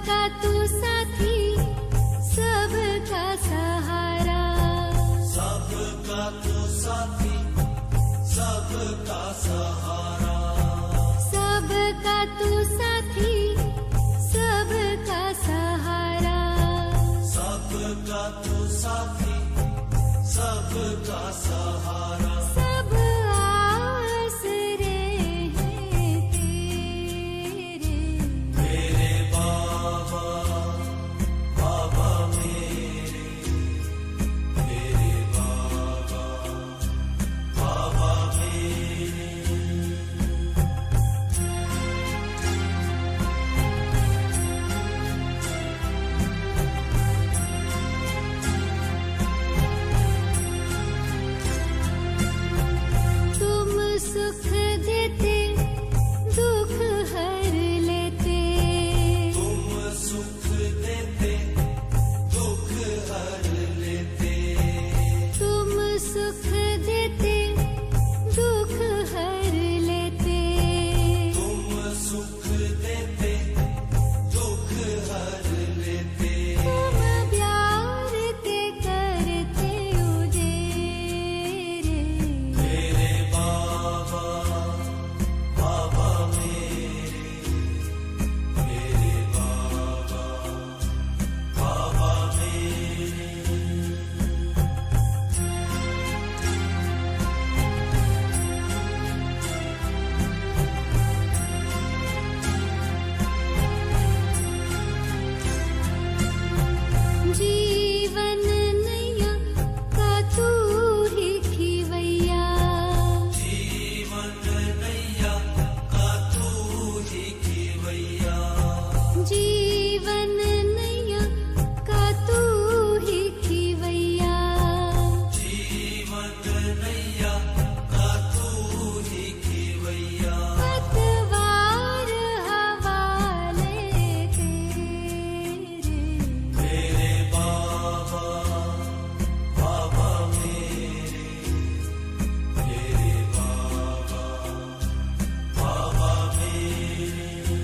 सबका तू साथी, सबका सहारा, सबका तू साथी, सबका सहारा, सबका तू साथी, सबका सहारा, सबका तू साथी, सबका सहारा। सब आसरे हैं तेरे, मेरे बाबा, बाबा मेरे बाबा, बाबा मेरे। तुम सुख देते, दुख हर लेते, तुम सुख देते, दुख हर लेते, तुम सुख देते, दुख हर लेते, तुम सुख देते, दुख हर लेते। तुम प्यार के करते उजेरे, मेरे बाबा, बाबा मेरे बाबा, बाबा मेरे। जीवन नैया का तू ही खिवैया, जीवन नैया का तू ही खिवैया, जीवन नैया का तू ही खिवैया, जीवन नैया का तू ही खिवैया। पतवार हवाले तेरे, मेरे बाबा, बाबा मेरे बाबा, बाबा मेरे।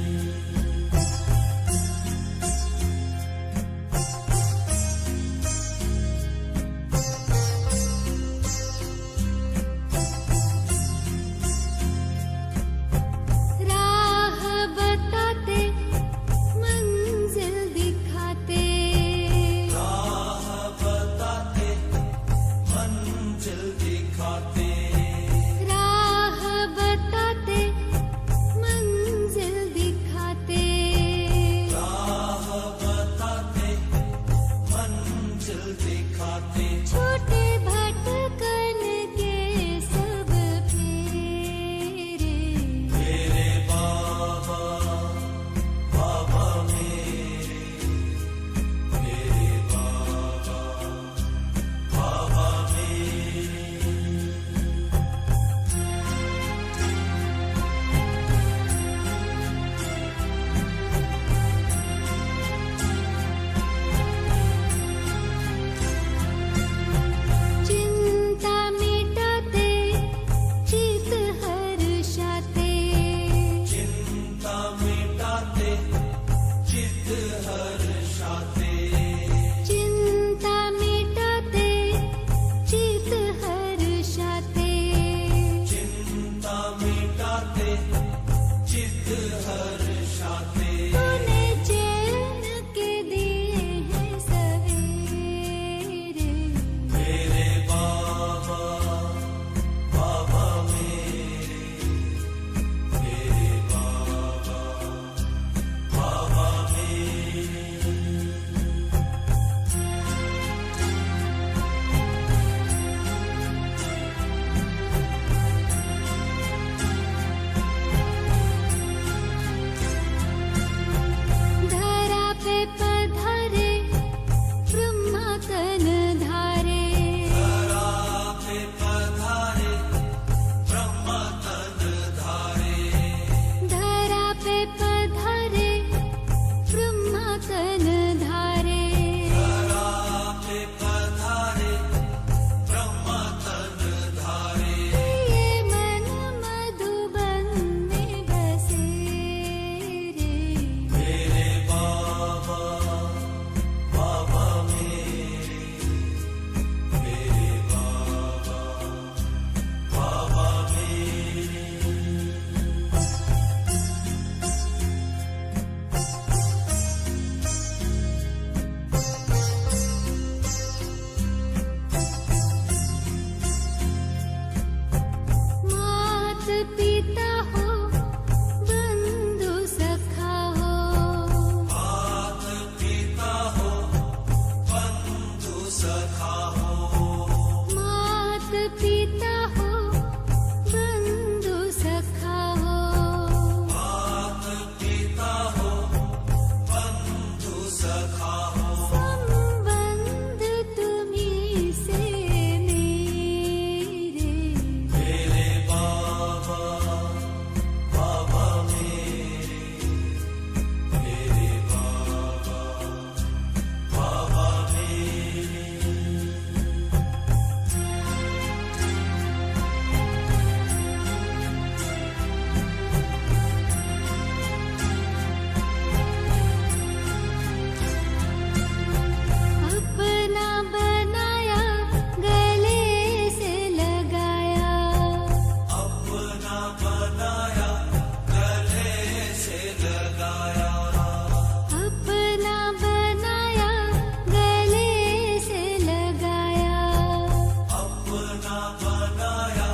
अपना बनाया,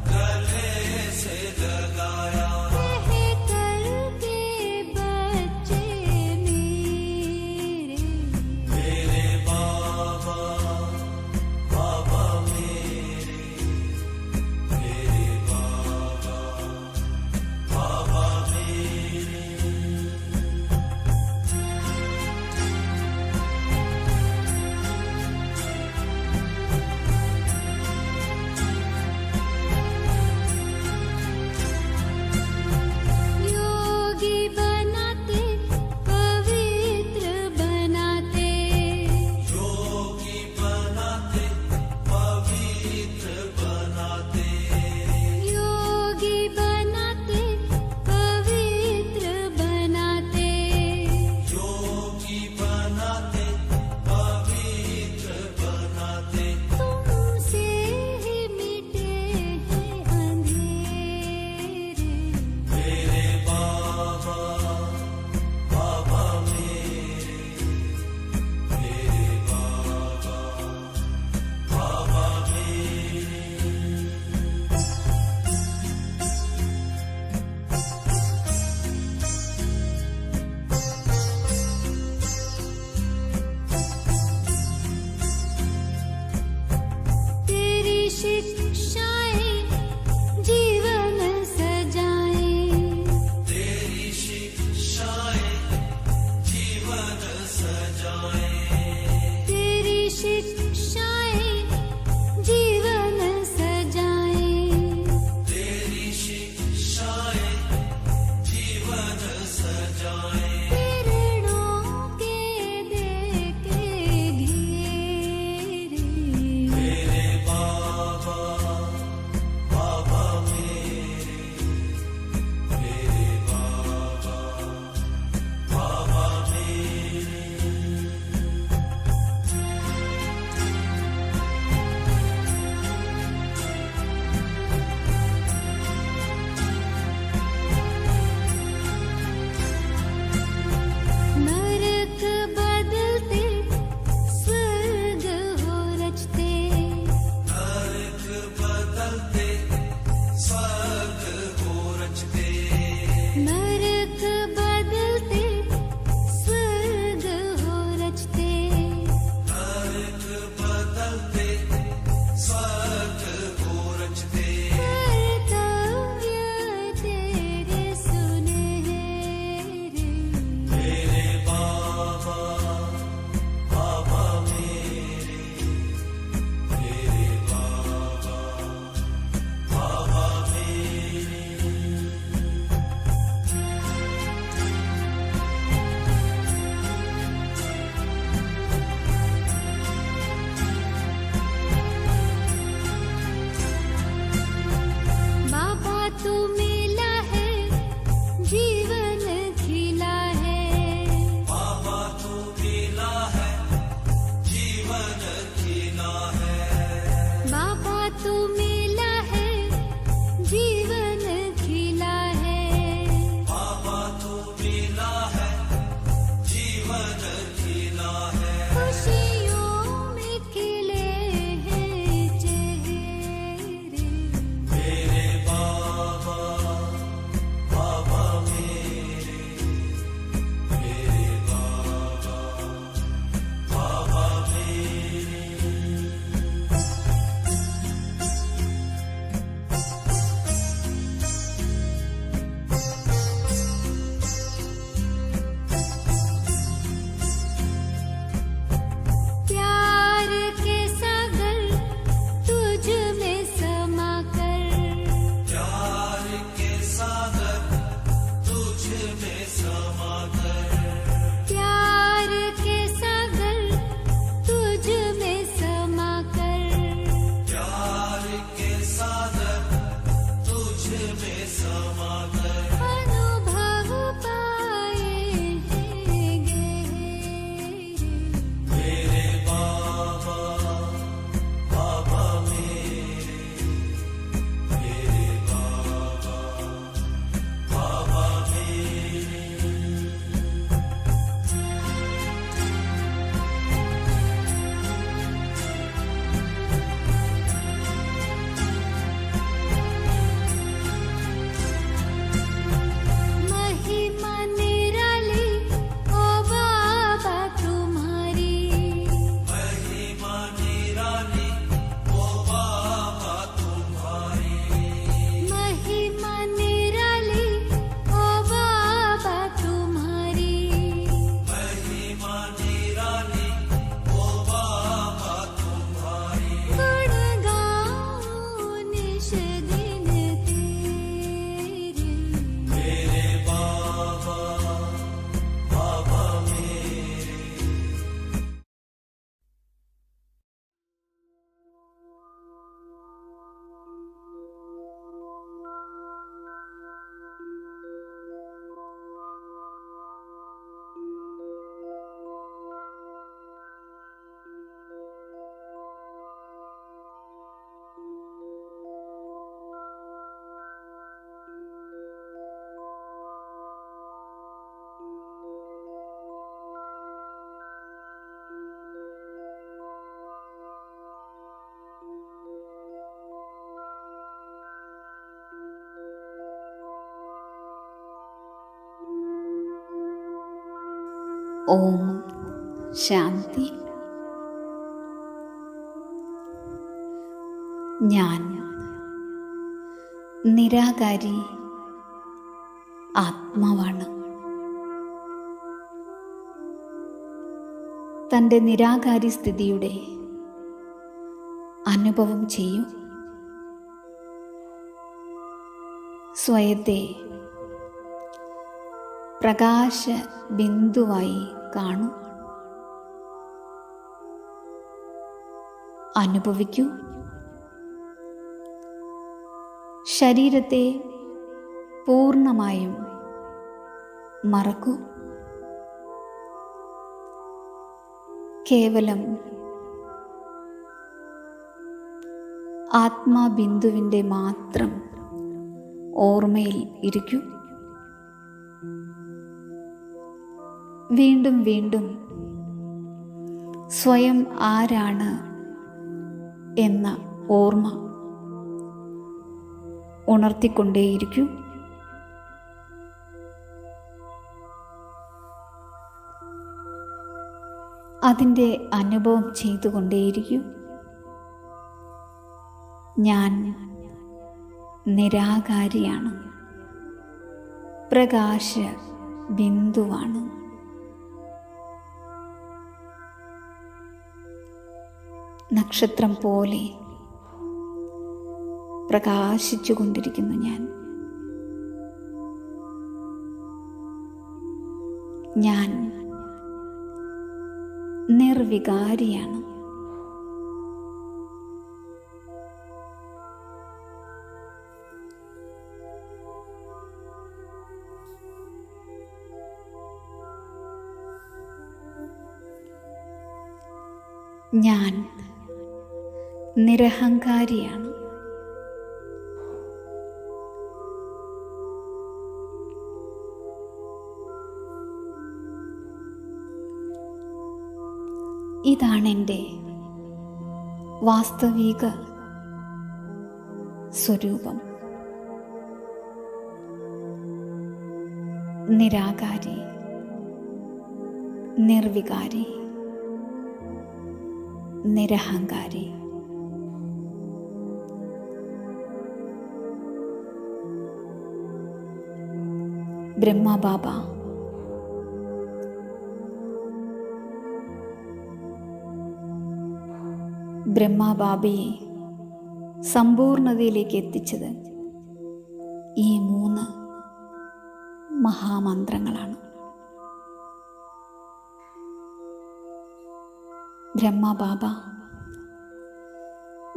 गले से लगाया। कह करके बच्चे मेरे, मेरे बाबा, बाबा मेरे, मेरे बाबा, बाबा मेरे। दिन तेरे मेरे बाबा बाबा मेरे। ഓം ശാന്തി. ഞാൻ നിരാകാരി ആത്മാവാണ്. തൻ്റെ നിരാകാരി സ്ഥിതിയുടെ അനുഭവം ചെയ്യൂ. സ്വയത്തെ പ്രകാശ ബിന്ദുവായി കാണൂ. അനുഭവിക്കൂ. ശരീരത്തെ പൂർണ്ണമായും മറക്കൂ. കേവലം ആത്മാബിന്ദുവിൻ്റെ മാത്രം ഓർമ്മയിൽ ഇരിക്കൂ. വീണ്ടും വീണ്ടും സ്വയം ആരാണ് എന്ന ഓർമ്മ ഉണർത്തിക്കൊണ്ടേയിരിക്കൂ. അതിൻ്റെ അനുഭവം ചെയ്തുകൊണ്ടേയിരിക്കൂ. ഞാൻ നിരാകാരിയാണ്, പ്രകാശ ബിന്ദുവാണ്. നക്ഷത്രം പോലെ പ്രകാശിച്ചു കൊണ്ടിരിക്കുന്നു ഞാൻ നിർവികാരിയാണ്. ഞാൻ നിരഹങ്കാരിയാണ്. ഇതാണെൻ്റെ വാസ്തവിക സ്വരൂപം. നിരാകാരി, നിർവികാരി, നിരഹങ്കാരി. ബ്രഹ്മബാബ ബ്രഹ്മബാബയെ സമ്പൂർണതയിലേക്ക് എത്തിച്ചത് ഈ 3 മഹാമന്ത്രങ്ങളാണ്. ബ്രഹ്മബാബ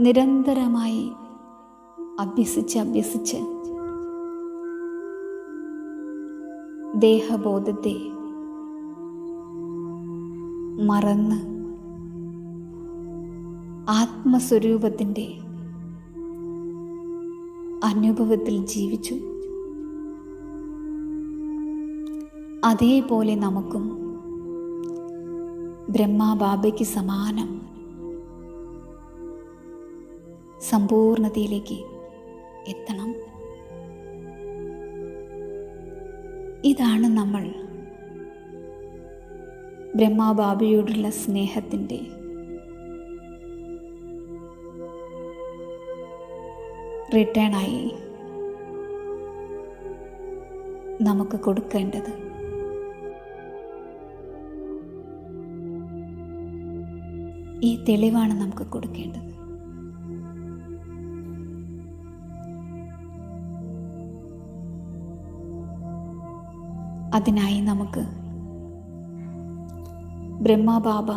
നിരന്തരമായി അഭ്യസിച്ച് ദേഹബോധത്തെ മറന്ന് ആത്മസ്വരൂപത്തിൻ്റെ അനുഭവത്തിൽ ജീവിച്ചു. അതേപോലെ നമുക്കും ബ്രഹ്മബാബയ്ക്ക് സമാനം സമ്പൂർണതയിലേക്ക് എത്തണം. ഇതാണ് നമ്മൾ ബ്രഹ്മബാബയോടുള്ള സ്നേഹത്തിൻ്റെ റിട്ടേണായി നമുക്ക് കൊടുക്കേണ്ടത്. ഈ തെളിവാണ് നമുക്ക് കൊടുക്കേണ്ടത്. അതിനായി നമുക്ക് ബ്രഹ്മബാബ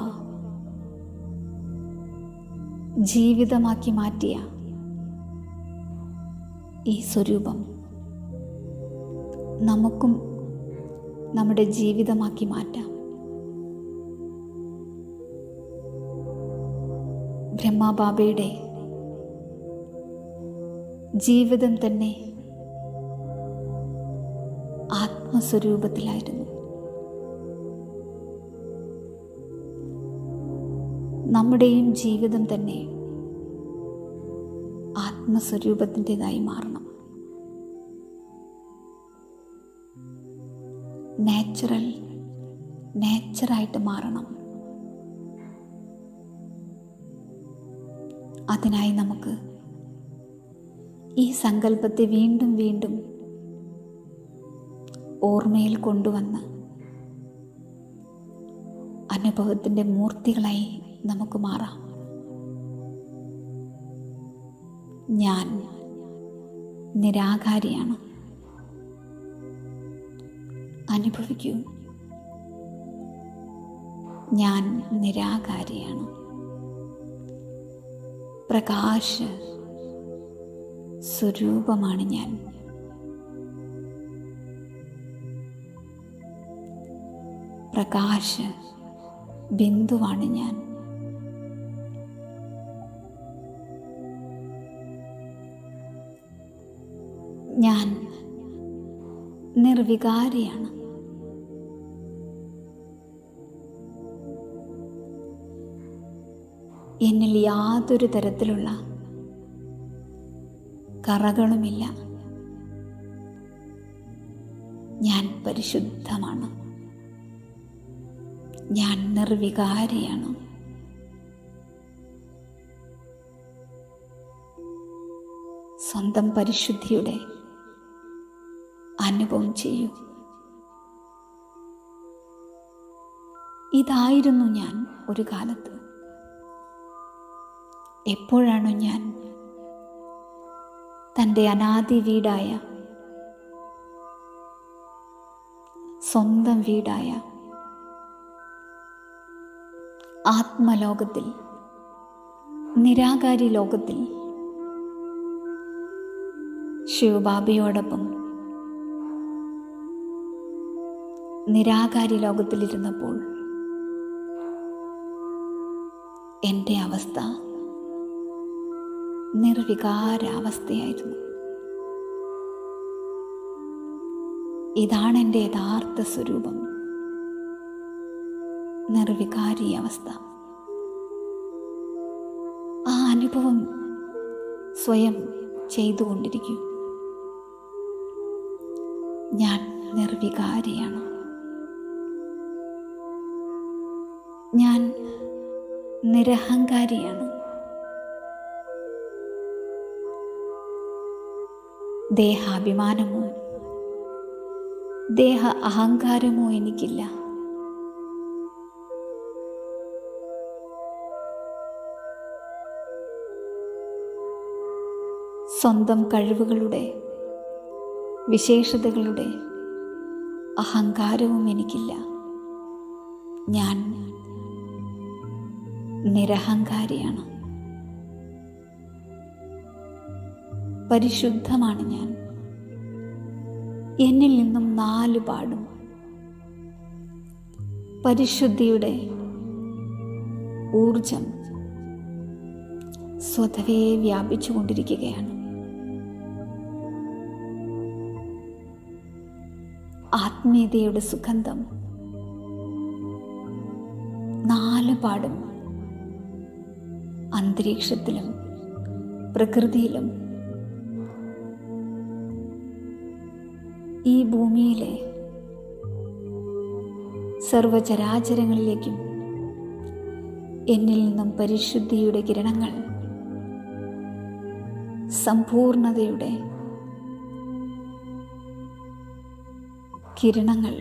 ജീവിതമാക്കി മാറ്റിയ ഈ സ്വരൂപം നമുക്കും നമ്മുടെ ജീവിതമാക്കി മാറ്റാം. ബ്രഹ്മബാബയുടെ ജീവിതം തന്നെ ആത്മസ്വരൂപത്തിലായിരുന്നു. നമ്മുടെയും ജീവിതം തന്നെ ആത്മസ്വരൂപത്തിൻ്റെതായി മാറണം. നേച്ചറായിട്ട് മാറണം. അതിനായി നമുക്ക് ഈ സങ്കല്പത്തെ വീണ്ടും വീണ്ടും ഓർമ്മയിൽ കൊണ്ടുവന്ന് അനുഭവത്തിൻ്റെ മൂർത്തികളായി നമുക്ക് മാറാം. ഞാൻ നിരാകാരിയാണ്. അനുഭവിക്കൂ, ഞാൻ നിരാകാരിയാണ്. പ്രകാശ സ്വരൂപമാണ് ഞാൻ. പ്രകാശ ബിന്ദുവാണ് ഞാൻ. ഞാൻ നിർവികാരിയാണ്. എന്നിൽ യാതൊരു തരത്തിലുള്ള കറകളുമില്ല. ഞാൻ പരിശുദ്ധമാണ്. ഞാൻ നിർവികാരിയാണ്. സ്വന്തം പരിശുദ്ധിയുടെ അനുഭവം ചെയ്യൂ. ഇതായിരുന്നു ഞാൻ ഒരു കാലത്ത്. എപ്പോഴാണോ ഞാൻ തൻ്റെ അനാദി വീടായ, സ്വന്തം വീടായ ആത്മലോകത്തിൽ, നിരാകാരി ലോകത്തിൽ ശിവബാബയോടൊപ്പം നിരാകാരി ലോകത്തിലിരുന്നപ്പോൾ എൻ്റെ അവസ്ഥ നിർവികാരാവസ്ഥയായിരുന്നു. ഇതാണ് എൻ്റെ യഥാർത്ഥ സ്വരൂപം, നിർവികാരി അവസ്ഥ. ആ അനുഭവം സ്വയം ചെയ്തുകൊണ്ടിരിക്കും. ഞാൻ നിർവികാരിയാണ്. ഞാൻ നിരഹങ്കാരിയാണ്. ദേഹാഭിമാനമോ ദേഹ അഹങ്കാരമോ എനിക്കില്ല. സ്വന്തം കഴിവുകളുടെ, വിശേഷതകളുടെ അഹങ്കാരവും എനിക്കില്ല. ഞാൻ നിരഹങ്കാരിയാണ്. പരിശുദ്ധമാണ് ഞാൻ. എന്നിൽ നിന്നും 4 പാടും പരിശുദ്ധിയുടെ ഊർജം സ്വതവേ വ്യാപിച്ചുകൊണ്ടിരിക്കുകയാണ്. ആത്മീയതയുടെ സുഗന്ധം 4 പാടും അന്തരീക്ഷത്തിലും പ്രകൃതിയിലും ഈ ഭൂമിയിലെ സർവചരാചരങ്ങളിലേക്കും എന്നിൽ നിന്നും പരിശുദ്ധിയുടെ കിരണങ്ങൾ, സമ്പൂർണതയുടെ കിരണങ്ങൾ,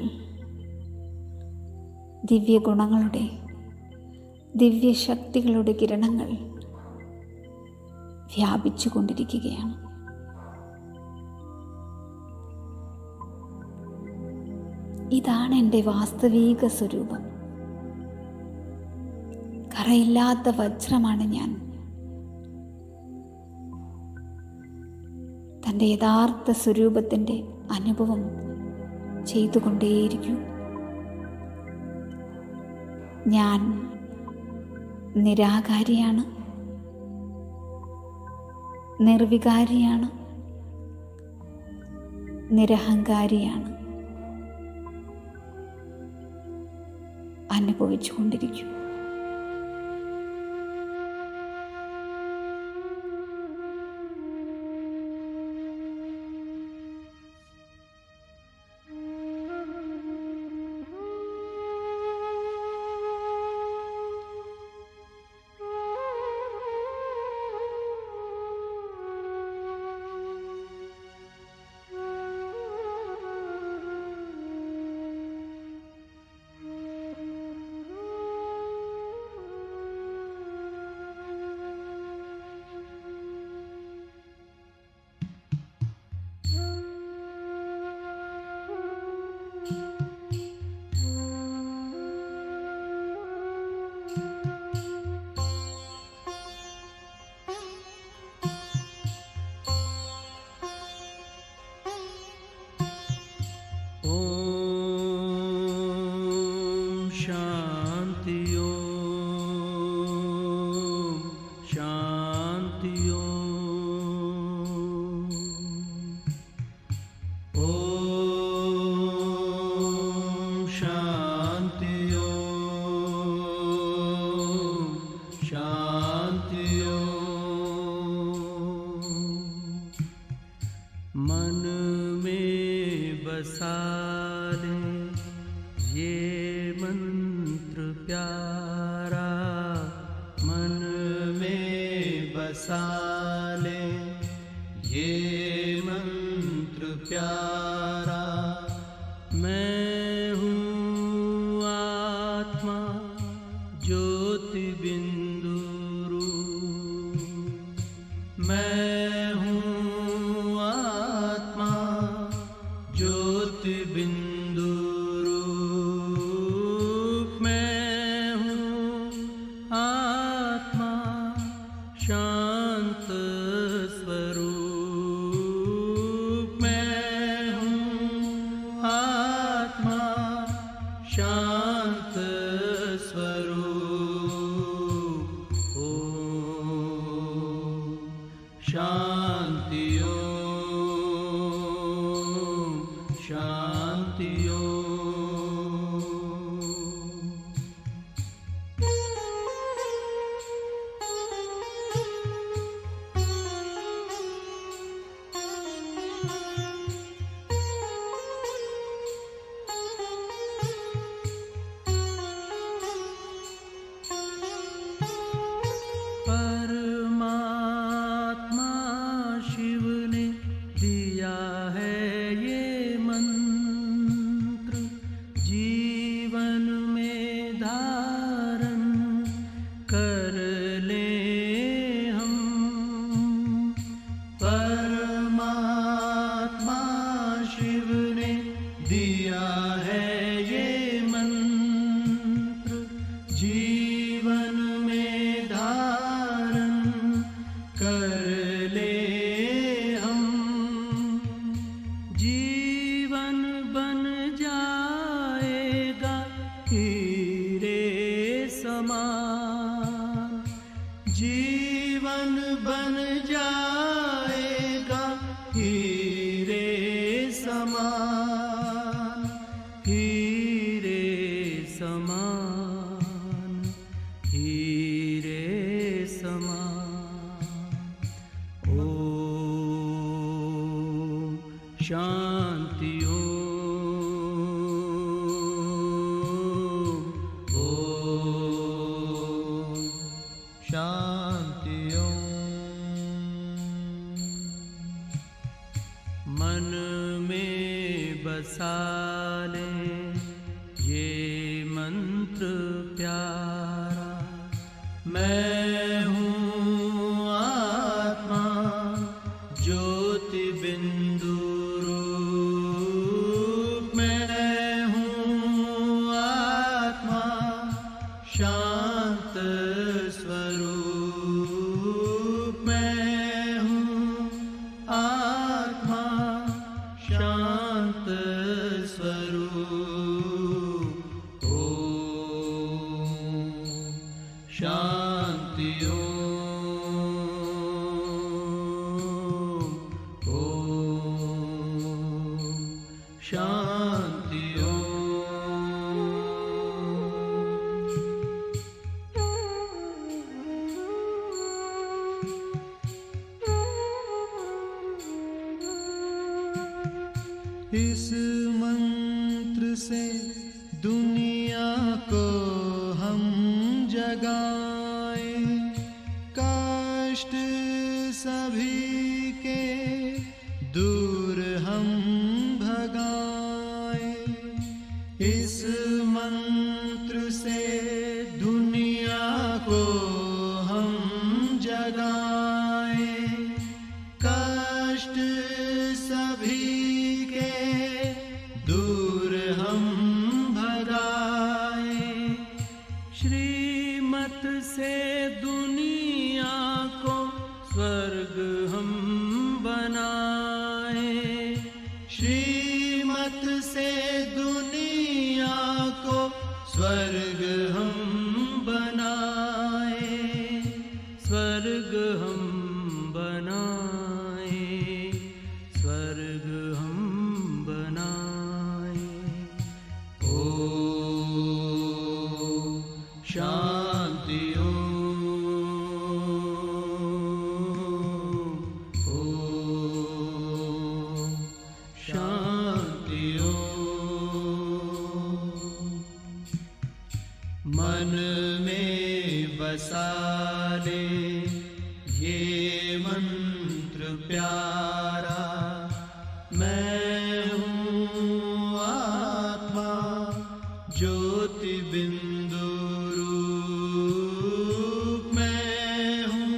ദിവ്യഗുണങ്ങളുടെ, ദിവ്യശക്തികളുടെ കിരണങ്ങൾ വ്യാപിച്ചുകൊണ്ടിരിക്കുകയാണ്. ഇതാണ് എൻ്റെ വാസ്തവിക സ്വരൂപം. കറയില്ലാത്ത വജ്രമാണ് ഞാൻ. തൻ്റെ യഥാർത്ഥ സ്വരൂപത്തിൻ്റെ അനുഭവം ചെയ്തുകൊണ്ടേയിരിക്കൂ. ഞാൻ നിരാകാരിയാണ്, നിർവികാരിയാണ്, നിരഹങ്കാരിയാണ്. അനുഭവിച്ചുകൊണ്ടിരിക്കൂ. मन में बसा ले ये मंत्र प्यारा, मन में बसा ले ये मंत्र प्यारा। मैं हूँ आत्मा ज्योति बिंदु रूप, मैं हूँ आत्मा ज्योति बिंदु रूप, मैं हूँ आत्मा शांत स्वरूप, मैं हूँ आत्मा शांत स्वरूप। ओम शांति, ओम शांति, ओम। परमात्मा शिव ने दिया है ये मंत्र, जीवन में धारण कर ले हम। परमात्मा शिव ने दिया है ये मंत्र, जीवन में धारण कर ले हम। जीवन बन जाएगा हीरे समान, जीवन बन जाएगा हीरे समान, हीरे समान, हीरे समान। ओम शांति, ओम शांति, मन में बसा ले ये मंत्र प्यारा। मैं हूँ आत्मा ज्योति बिंदु रूप, मैं हूँ शांति ओम। इस मंत्र से दुनिया को हम जगाए, कष्ट सभी के दूर हम भगाए। इस मंत्र से दुनिया को हम जगाए, कष्ट सभी के दूर हम भगाए। श्रीमत से दुनिया को स्वर्ग हम बनाए, श्रीमत से दुनिया को स्वर्ग हम बनाए, स्वर्ग हम बनाए, स्वर्ग हम बनाए। ओम शांति ओम। ओम शांति ओम। मन में बसा ले ये मंत्र प्यारा, मैं हूँ आत्मा ज्योति बिंदु रूप, मैं हूँ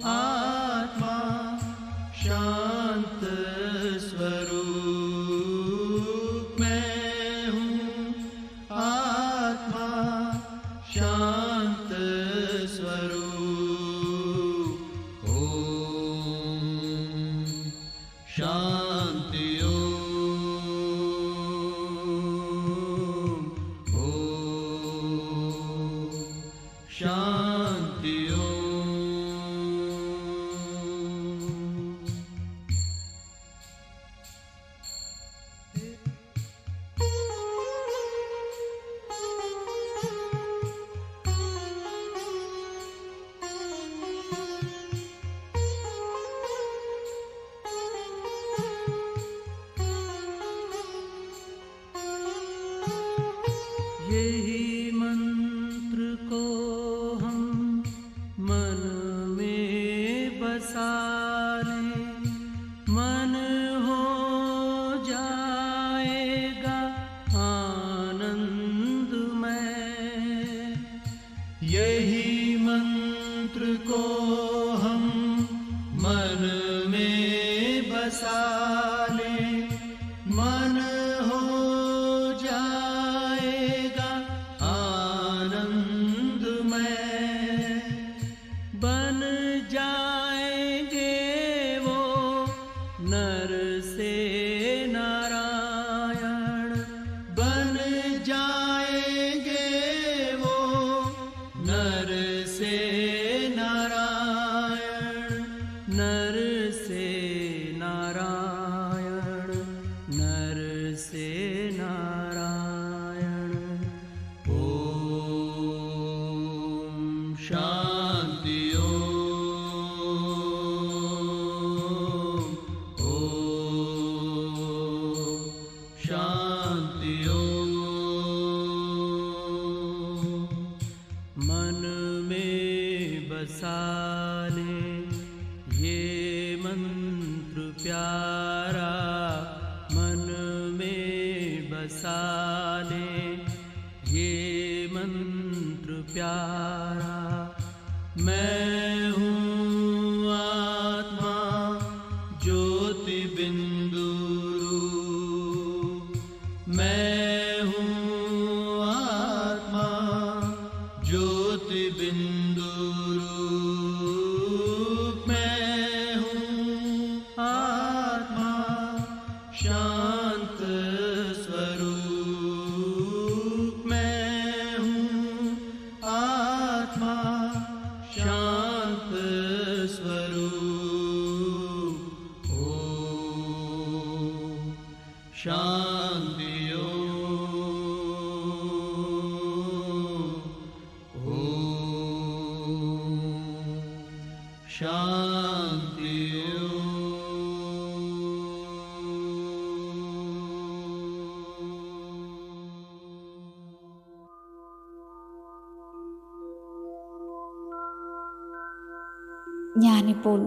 आत्मा शांत स्वरूप, मैं हूँ आत्मा शांत स्वरूप। ओम शांति ओम। ओम शांति ओम। यही मंत्र को हम मन में बसा लें, मन हो जाएगा आनंदमय। यही मंत्र को हम मन में बसा लें, मन हो जाएगा आनंदमय। बन जाएंगे वो नर से नारायण, बन जाएंगे वो नर से नारायण, नर से नारायण, नर से नारायण। ओम शांति ओम। ओम शांति ओम। मन में बसा ले ये मंत्र प्यारा, मन में बसा ले ये मंत्र प्यारा। मैं हूँ आत्मा ज्योति बिंदु रूप, मैं हूँ आत्मा ज्योति बिंदु रूप, मैं हूँ आत्मा शान्तियो शान्तियो ഞാനിപ്പോൾ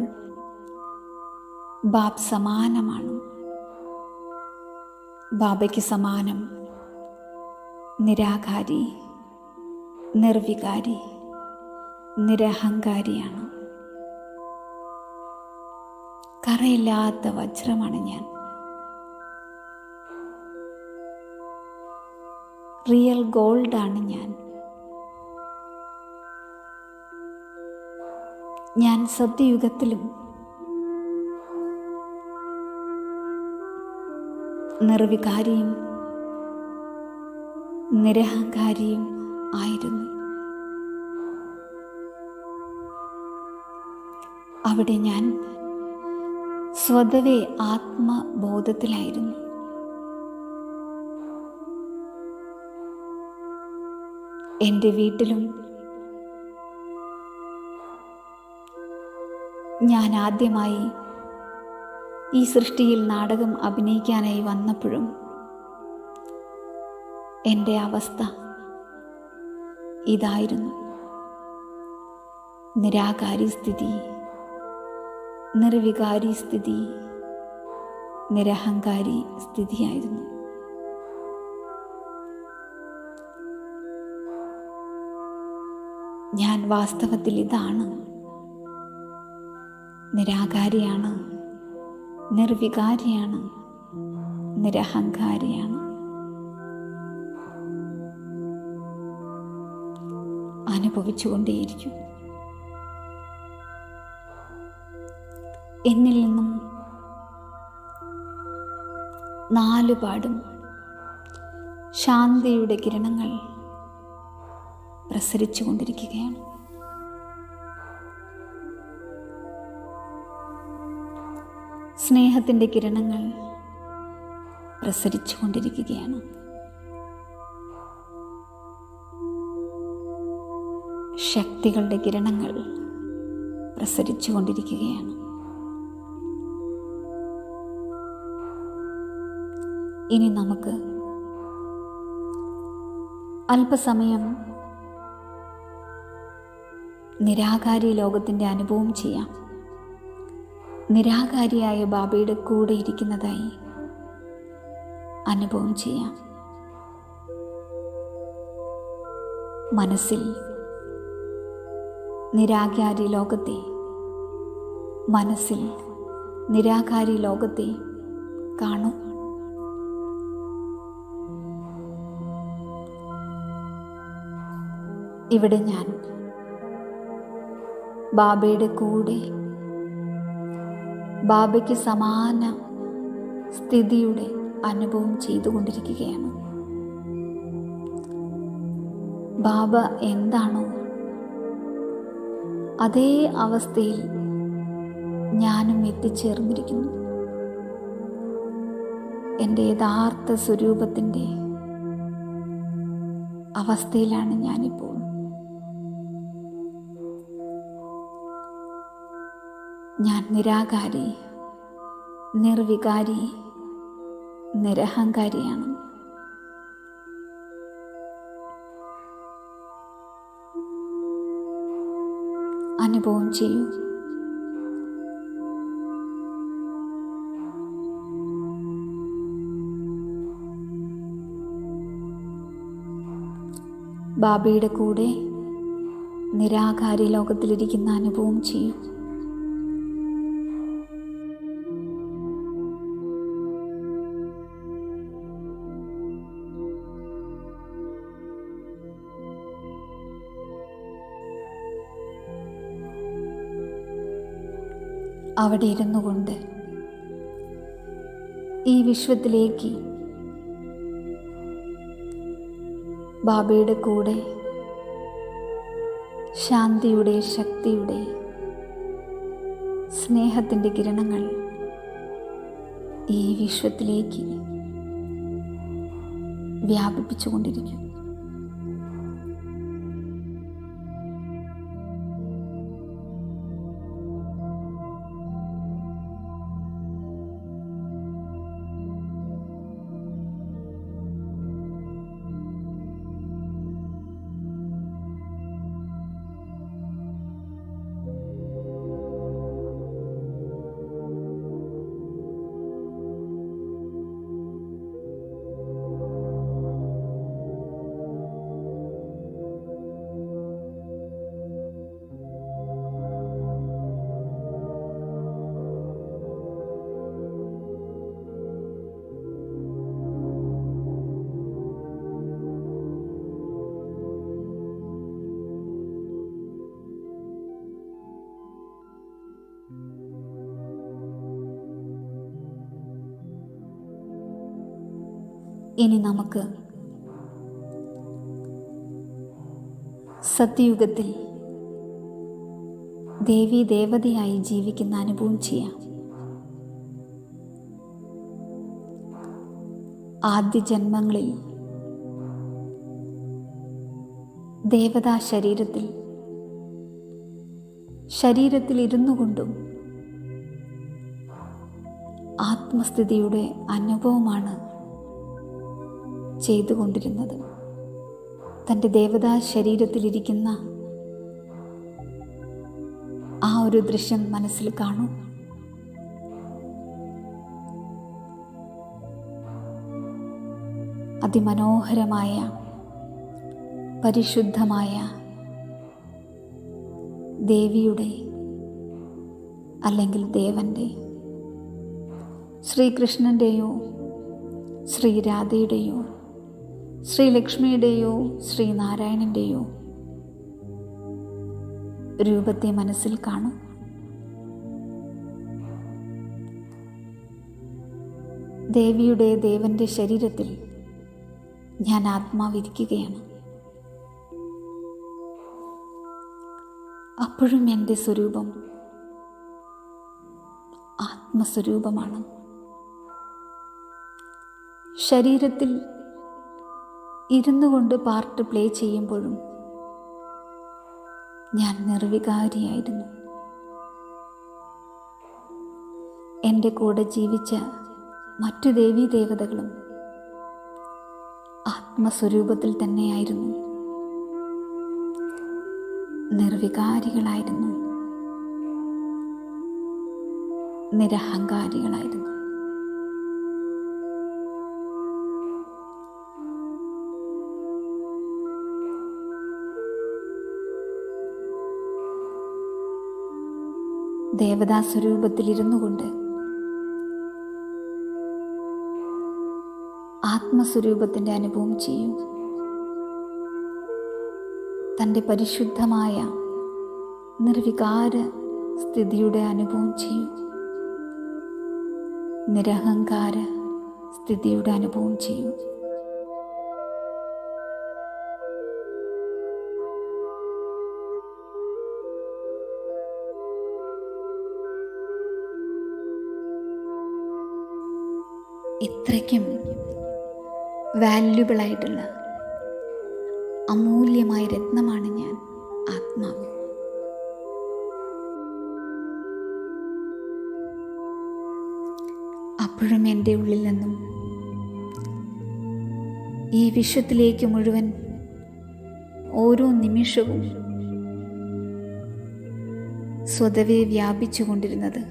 ബാബ് സമാനമാണ്. ബാബയ്ക്ക് സമാനം നിരാകാരി, നിർവികാരി, നിരഹങ്കാരിയാണ്. കറയില്ലാത്ത വജ്രമാണ് ഞാൻ. റിയൽ ഗോൾഡാണ് ഞാൻ. ഞാൻ സത്യയുഗത്തിലും നിർവികാരിയും നിരഹങ്കാരിയും ആയിരുന്നു. അവിടെ ഞാൻ സ്വതവേ ആത്മബോധത്തിലായിരുന്നു. എൻ്റെ വീട്ടിലും ഞാൻ ആദ്യമായി ഈ സൃഷ്ടിയിൽ നാടകം അഭിനയിക്കാനായി വന്നപ്പോഴും എൻ്റെ അവസ്ഥ ഇതായിരുന്നു. നിരാകാരി സ്ഥിതി, നിർവികാരി സ്ഥിതി, നിരഹങ്കാരി സ്ഥിതിയായിരുന്നു. ഞാൻ വാസ്തവത്തിൽ ഇതാണ്. നിരാകാരിയാണ്, നിർവികാരിയാണ്, നിരഹങ്കാരിയാണ്. അനുഭവിച്ചുകൊണ്ടേയിരിക്കും. എന്നിൽ നിന്നും നാലുപാടും ശാന്തിയുടെ കിരണങ്ങൾ പ്രസരിച്ചു കൊണ്ടിരിക്കുകയാണ്. സ്നേഹത്തിൻ്റെ കിരണങ്ങൾ പ്രസരിച്ചു കൊണ്ടിരിക്കുകയാണ്. ശക്തികളുടെ കിരണങ്ങൾ പ്രസരിച്ചു കൊണ്ടിരിക്കുകയാണ്. ഇനി നമുക്ക് അല്പസമയം നിരാകാരി ലോകത്തിൻ്റെ അനുഭവം ചെയ്യാം. നിരാകാരിയായ ബാബയുടെ കൂടെ ഇരിക്കുന്നതായി അനുഭവം ചെയ്യാം. മനസ്സിൽ നിരാകാരി ലോകത്തെ, മനസ്സിൽ നിരാകാരി ലോകത്തെ കാണൂ. ഇവിടെ ഞാൻ ബാബയുടെ കൂടെ, ബാബയ്ക്ക് സമാന സ്ഥിതിയുടെ അനുഭവം ചെയ്തുകൊണ്ടിരിക്കുകയാണ്. ബാബ എന്താണോ അതേ അവസ്ഥയിൽ ഞാനും എത്തിച്ചേർന്നിരിക്കുന്നു. എൻ്റെ യഥാർത്ഥ സ്വരൂപത്തിൻ്റെ അവസ്ഥയിലാണ് ഞാനിപ്പോൾ. ഞാൻ നിരാകാരി, നിർവികാരി, നിരഹങ്കാരിയാണ്. അനുഭവം ചെയ്യൂ. ബാബയുടെ കൂടെ നിരാകാരി ലോകത്തിലിരിക്കുന്ന അനുഭവം ചെയ്യൂ. അവിടെ ഇരുന്നു കൊണ്ട് ഈ വിശ്വത്തിലേക്ക് ബാബയുടെ കൂടെ ശാന്തിയുടെ, ശക്തിയുടെ, സ്നേഹത്തിൻ്റെ കിരണങ്ങൾ ഈ വിശ്വത്തിലേക്ക് വ്യാപിപ്പിച്ചുകൊണ്ടിരിക്കും. ഇനി നമുക്ക് സത്യയുഗത്തിൽ ദേവീ ദേവതയായി ജീവിക്കുന്ന അനുഭവം ചെയ്യാം. ആദ്യ ജന്മങ്ങളിൽ ദേവതാ ശരീരത്തിൽ ഇരുന്നു കൊണ്ടും ആത്മസ്ഥിതിയുടെ അനുഭവമാണ് ചെയ്തുകൊണ്ടിരുന്നത്. തൻ്റെ ദേവതാ ശരീരത്തിലിരിക്കുന്ന ആ ഒരു ദൃശ്യം മനസ്സിൽ കാണൂ. അതിമനോഹരമായ പരിശുദ്ധമായ ദേവിയുടെ അല്ലെങ്കിൽ ദേവൻ്റെ, ശ്രീകൃഷ്ണൻ്റെയോ ശ്രീരാധയുടെയോ ശ്രീലക്ഷ്മിയുടെയോ ശ്രീനാരായണൻ്റെയോ രൂപത്തെ മനസ്സിൽ കാണും. ദേവിയുടെ ദേവൻ്റെ ശരീരത്തിൽ ഞാൻ ആത്മാവിരിക്കുകയാണ്. അപ്പോഴും എൻ്റെ സ്വരൂപം ആത്മസ്വരൂപമാണ്. ശരീരത്തിൽ ഇരുന്നു കൊണ്ട് പാർട്ട് പ്ലേ ചെയ്യുമ്പോഴും ഞാൻ നിർവികാരിയായിരുന്നു. എൻ്റെ കൂടെ ജീവിച്ച മറ്റു ദേവീ ദേവതകളും ആത്മസ്വരൂപത്തിൽ തന്നെയായിരുന്നു, നിർവികാരികളായിരുന്നു, നിരഹങ്കാരികളായിരുന്നു. ദേവതാ സ്വരൂപത്തിലിരുന്നു കൊണ്ട് ആത്മസ്വരൂപത്തിൻ്റെ അനുഭവം ചെയ്യൂ. തൻ്റെ പരിശുദ്ധമായ നിർവികാര സ്ഥിതിയുടെ അനുഭവം ചെയ്യൂ. നിരഹങ്കാര സ്ഥിതിയുടെ അനുഭവം ചെയ്യൂ. ഇത്രയ്ക്കും വാല്യുബിളായിട്ടുള്ള അമൂല്യമായ രത്നമാണ് ഞാൻ, ആത്മാവ്. അപ്പോഴും എൻ്റെ ഉള്ളിൽ നിന്നും ഈ വിശ്വത്തിലേക്ക് മുഴുവൻ ഓരോ നിമിഷവും സ്വതവേ വ്യാപിച്ചു കൊണ്ടിരുന്നത്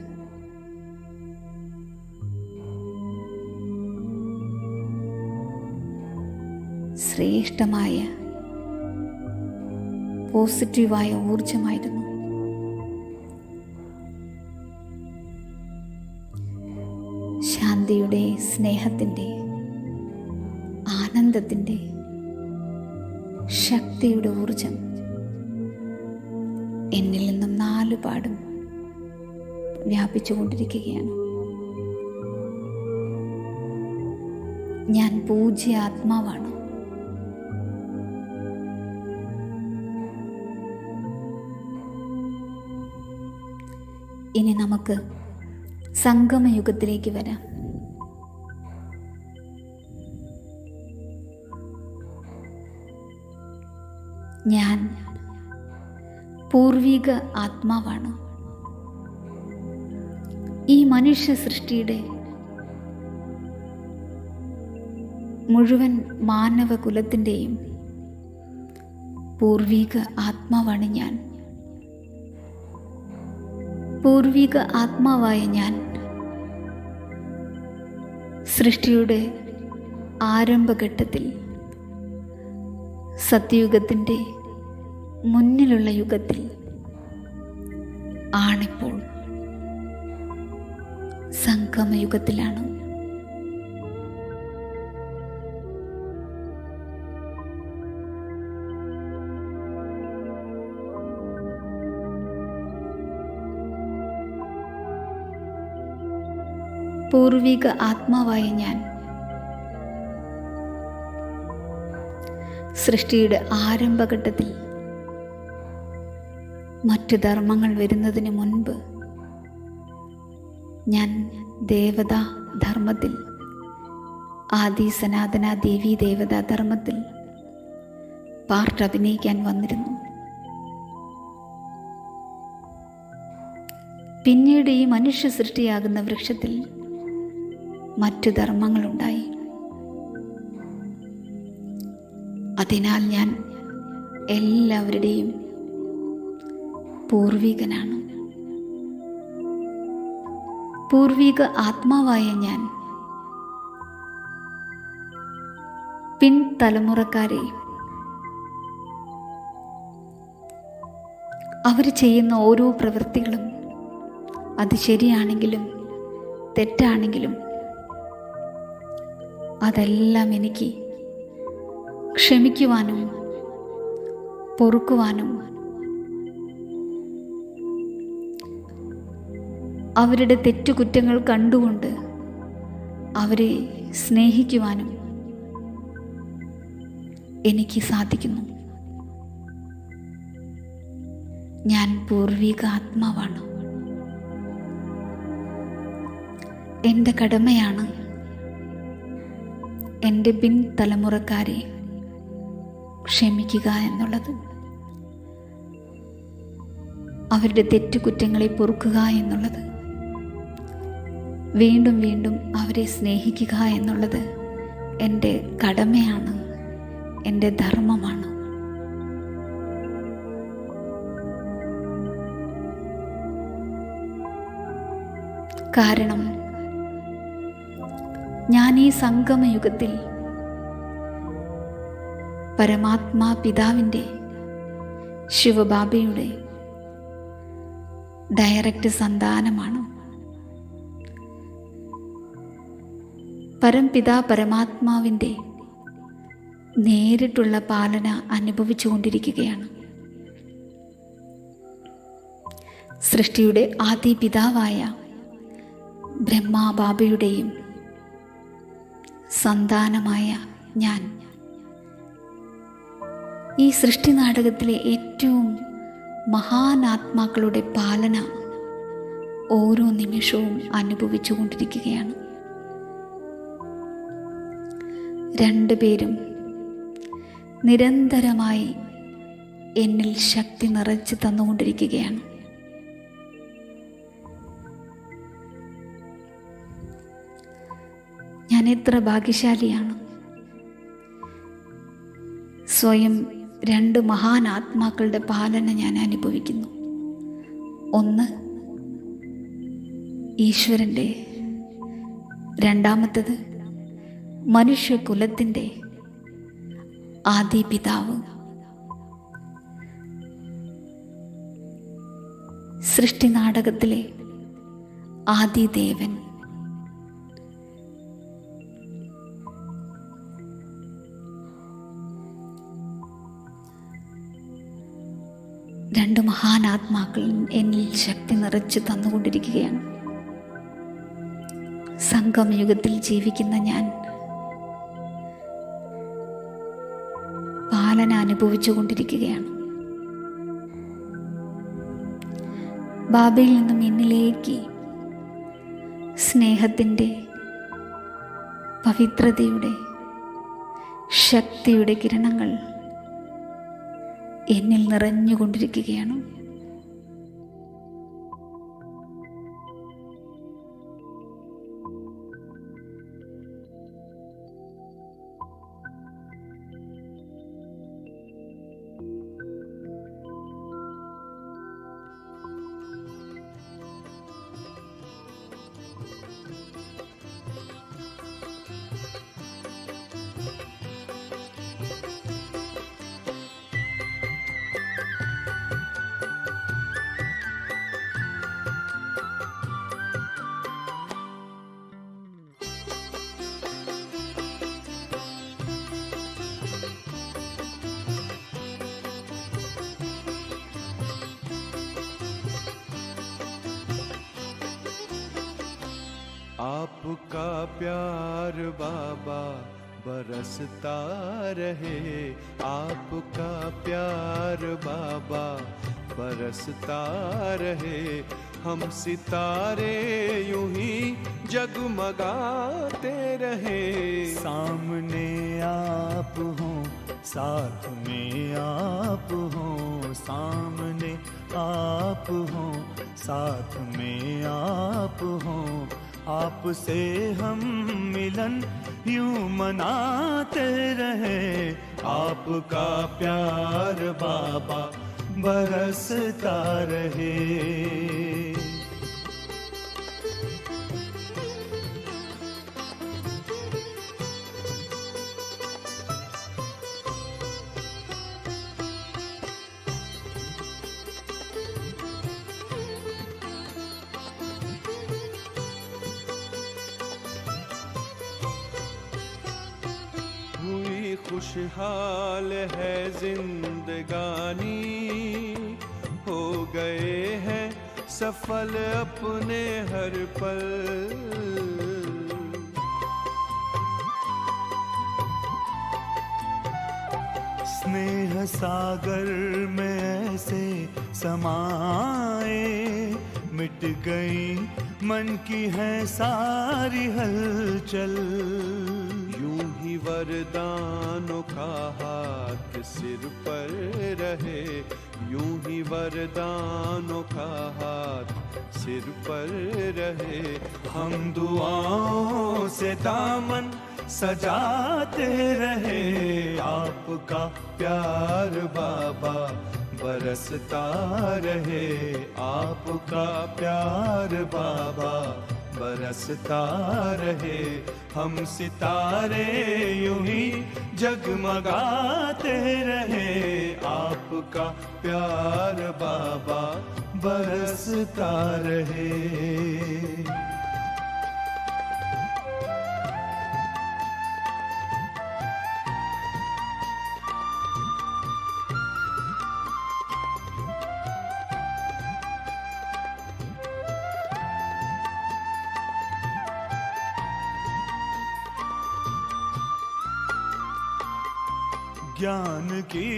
ശ്രേഷ്ഠമായ പോസിറ്റീവായ ഊർജമായിരുന്നു. ശാന്തിയുടെ, സ്നേഹത്തിൻ്റെ, ആനന്ദത്തിൻ്റെ, ശക്തിയുടെ ഊർജം എന്നിൽ നിന്നും നാലുപാടും വ്യാപിച്ചുകൊണ്ടിരിക്കുകയാണ്. ഞാൻ പൂജ്യ ആത്മാവാണ്. ഇനി നമുക്ക് സംഗമയുഗത്തിലേക്ക് വരാം. ഞാൻ പൂർവിക ആത്മാവാണ്. ഈ മനുഷ്യ സൃഷ്ടിയുടെ മുഴുവൻ മാനവകുലത്തിൻ്റെയും പൂർവിക ആത്മാവാണ് ഞാൻ. പൂർവിക ആത്മാവായ ഞാൻ സൃഷ്ടിയുടെ ആരംഭഘട്ടത്തിൽ സത്യയുഗത്തിൻ്റെ മുന്നിലുള്ള യുഗത്തിൽ ആണിപ്പോൾ സംഗമയുഗത്തിലാണ്. പൂർവിക ആത്മാവായ ഞാൻ സൃഷ്ടിയുടെ ആരംഭഘട്ടത്തിൽ മറ്റു ധർമ്മങ്ങൾ വരുന്നതിന് മുൻപ് ഞാൻ ദേവതാ ധർമ്മത്തിൽ, ആദി സനാതന ദേവീ ദേവതാ ധർമ്മത്തിൽ പാർട്ട് അഭിനയിക്കാൻ വന്നിരുന്നു. പിന്നീട് ഈ മനുഷ്യ സൃഷ്ടിയാകുന്ന വൃക്ഷത്തിൽ മറ്റു ധർമ്മങ്ങളുണ്ടായി. അതിനാൽ ഞാൻ എല്ലാവരുടെയും പൂർവികനാണ്. പൂർവിക ആത്മാവായ ഞാൻ പിൻതലമുറക്കാരെ അവർ ചെയ്യുന്ന ഓരോ പ്രവൃത്തികളും അത് ശരിയാണെങ്കിലും തെറ്റാണെങ്കിലും അതെല്ലാം എനിക്ക് ക്ഷമിക്കുവാനും പൊറുക്കുവാനും അവരുടെ തെറ്റുകുറ്റങ്ങൾ കണ്ടുകൊണ്ട് അവരെ സ്നേഹിക്കുവാനും എനിക്ക് സാധിക്കുന്നു. ഞാൻ പൂർവിക ആത്മാവാണ്. എൻ്റെ കടമയാണ് എൻ്റെ പിൻതലമുറക്കാരെ ക്ഷമിക്കുക എന്നുള്ളത്, അവരുടെ തെറ്റുകുറ്റങ്ങളെ പൊറുക്കുക എന്നുള്ളത്, വീണ്ടും വീണ്ടും അവരെ സ്നേഹിക്കുക എന്നുള്ളത് എൻ്റെ കടമയാണ്, എൻ്റെ ധർമ്മമാണ്. കാരണം ഞാൻ ഈ സംഗമയുഗത്തിൽ പരമാത്മാ പിതാവിൻ്റെ, ശിവബാബയുടെ ഡയറക്റ്റ് സന്താനമാണ്. പരംപിതാ പരമാത്മാവിൻ്റെ നേരിട്ടുള്ള പാലന അനുഭവിച്ചുകൊണ്ടിരിക്കുകയാണ്. സൃഷ്ടിയുടെ ആദി പിതാവായ ബ്രഹ്മാബാബയുടെയും സന്താനമായ ഞാൻ ഈ സൃഷ്ടി നാടകത്തിലെ ഏറ്റവും മഹാനാത്മാക്കളുടെ പാലന ഓരോ നിമിഷവും അനുഭവിച്ചുകൊണ്ടിരിക്കുകയാണ്. രണ്ടുപേരും നിരന്തരമായി എന്നിൽ ശക്തി നിറച്ച് തന്നുകൊണ്ടിരിക്കുകയാണ്. ഞാൻ എത്ര ഭാഗ്യശാലിയാണ്. സ്വയം രണ്ട് മഹാനാത്മാക്കളുടെ പാലന ഞാൻ അനുഭവിക്കുന്നു. ഒന്ന് ഈശ്വരൻ്റെ, രണ്ടാമത്തത് മനുഷ്യകുലത്തിൻ്റെ ആദി പിതാവ്. സൃഷ്ടി നാടകത്തിലെ ആദിദേവൻ. രണ്ട് മഹാനാത്മാക്കൾ എന്നിൽ ശക്തി നിറച്ച് തന്നുകൊണ്ടിരിക്കുകയാണ്. സംഗമയുഗത്തിൽ ജീവിക്കുന്ന ഞാൻ പാലന അനുഭവിച്ചു കൊണ്ടിരിക്കുകയാണ്. ബാബയിൽ നിന്നും എന്നിലേക്ക് സ്നേഹത്തിൻ്റെ, പവിത്രതയുടെ, ശക്തിയുടെ കിരണങ്ങൾ എന്നിൽ നിറഞ്ഞുകൊണ്ടിരിക്കുകയാണ്. आपका प्यार बाबा बरसता रहे, आपका प्यार बाबा बरसता रहे। हम सितारे यूं ही जगमगाते रहे। सामने आप हो, साथ में आप हो, सामने आप हो, साथ में आप हो। आपसे हम मिलन यूं मनाते रहे। आपका प्यार बाबा बरसता रहे। हुई खुशहाल है जिंदगानी, हो गए हैं सफल अपने हर पल। स्नेह सागर में ऐसे समाए, मिट गई मन की है सारी हलचल। यूं ही वरदानों का हाथ सिर पर रहे, यूं ही वरदानों का हाथ सिर पर रहे। हम दुआओं से दामन सजाते रहे। आपका प्यार बाबा बरसता रहे। आपका प्यार बाबा बरसता रहे। हम सितारे यूं ही जगमगाते रहे। आपका प्यार बाबा बरसता रहे। ज्ञान की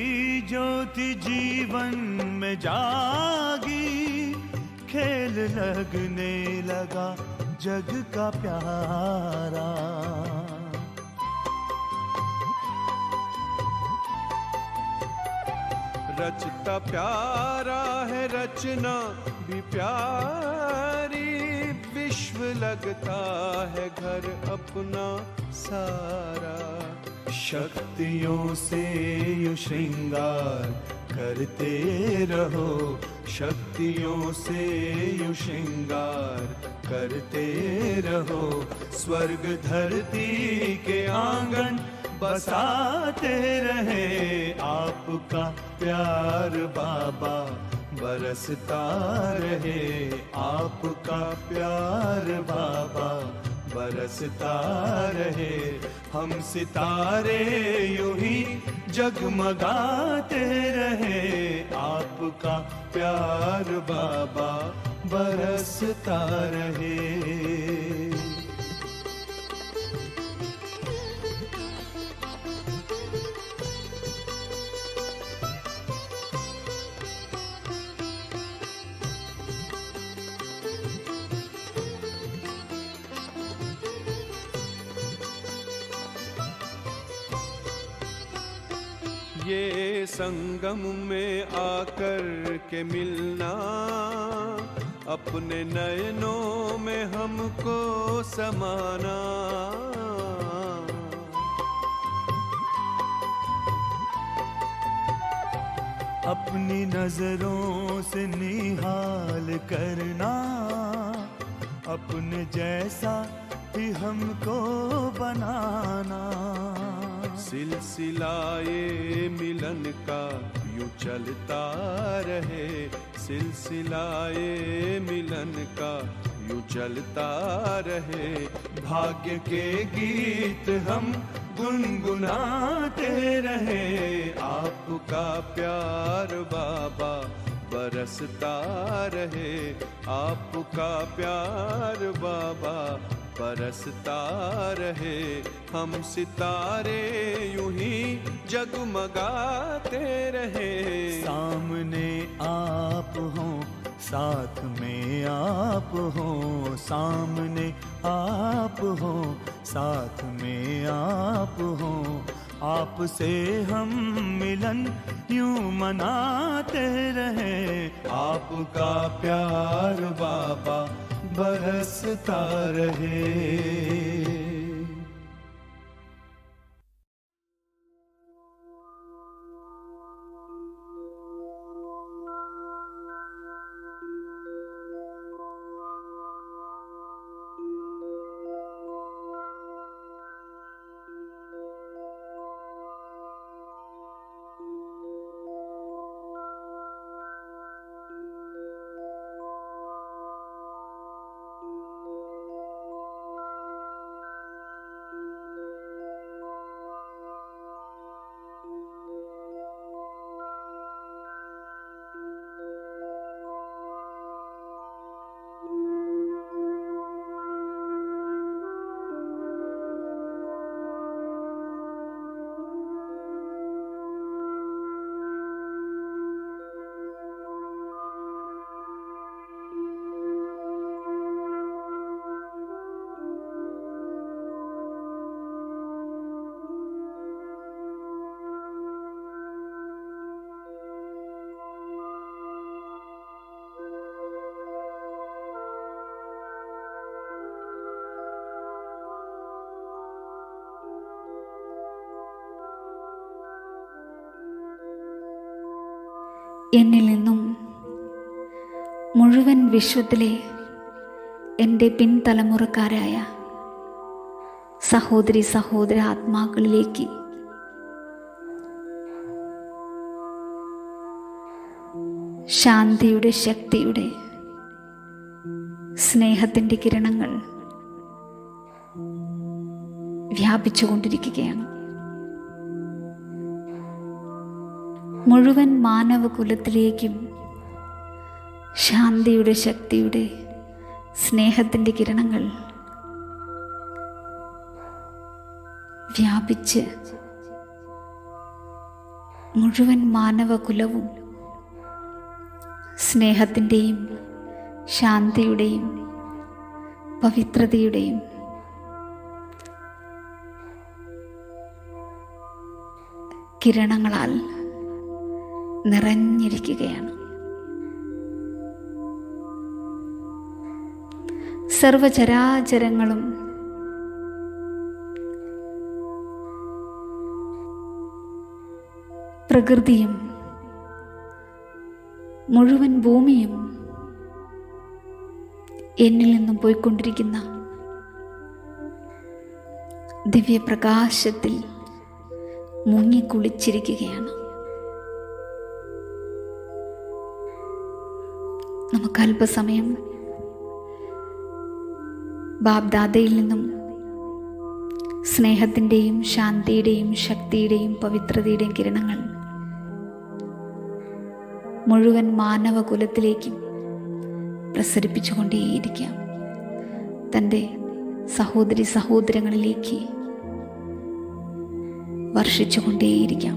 ज्योति जीवन में जागी, खेल लगने लगा जग का प्यारा। रचता प्यारा है रचना भी प्यारी, विश्व लगता है घर अपना सारा। शक्तियों से यू श्रृंगार करते रहो, शक्तियों से यू श्रृंगार करते रहो। स्वर्ग धरती के आंगन बसाते रहे। आपका प्यार बाबा बरसता रहे। आपका प्यार बाबा बरसता रहे। हम सितारे यूं ही जगमगाते रहे। आपका प्यार बाबा बरसता रहे। ये संगम में आकर के मिलना, अपने नयनों में हमको समाना। अपनी नजरों से निहाल करना, अपने जैसा ही हमको बनाना। सिलसिलाए मिलन का यूं चलता रहे, सिलसिलाए मिलन का यूं चलता रहे। भाग्य के गीत हम गुनगुनाते रहे, आपका प्यार बाबा बरसता रहे, आपका प्यार बाबा बरसता रहे। हम सितारे यूं ही जगमगाते रहे। सामने आप हो, साथ में आप हो, सामने आप हो, साथ में आप हो। आपसे हम मिलन यूं मनाते रहे, आपका प्यार बाबा बरसता रहे। എന്നിൽ നിന്നും മുഴുവൻ വിശ്വത്തിലെ എൻ്റെ പിൻതലമുറക്കാരായ സഹോദരി സഹോദര ആത്മാക്കളിലേക്ക് ശാന്തിയുടെ, ശക്തിയുടെ, സ്നേഹത്തിൻ്റെ കിരണങ്ങൾ വ്യാപിച്ചുകൊണ്ടിരിക്കുകയാണ്. മുഴുവൻ മാനവകുലത്തിലേക്കും ശാന്തിയുടെ, ശക്തിയുടെ, സ്നേഹത്തിൻ്റെ കിരണങ്ങൾ വ്യാപിച്ച് മുഴുവൻ മാനവകുലവും സ്നേഹത്തിൻ്റെയും ശാന്തിയുടെയും പവിത്രതയുടെയും കിരണങ്ങളാൽ നിറഞ്ഞിരിക്കുകയാണ്. സർവചരാചരങ്ങളും പ്രകൃതിയും മുഴുവൻ ഭൂമിയും എന്നിൽ നിന്നും പോയിക്കൊണ്ടിരിക്കുന്ന ദിവ്യപ്രകാശത്തിൽ മുങ്ങിക്കുളിച്ചിരിക്കുകയാണ്. നമുക്ക് അല്പസമയം ബാബ്ദാദയിൽ നിന്നും സ്നേഹത്തിൻ്റെയും ശാന്തിയുടെയും ശക്തിയുടെയും പവിത്രതയുടെയും കിരണങ്ങൾ മുഴുവൻ മാനവകുലത്തിലേക്കും പ്രസരിപ്പിച്ചുകൊണ്ടേയിരിക്കാം. തൻ്റെ സഹോദരി സഹോദരങ്ങളിലേക്ക് വർഷിച്ചുകൊണ്ടേയിരിക്കാം.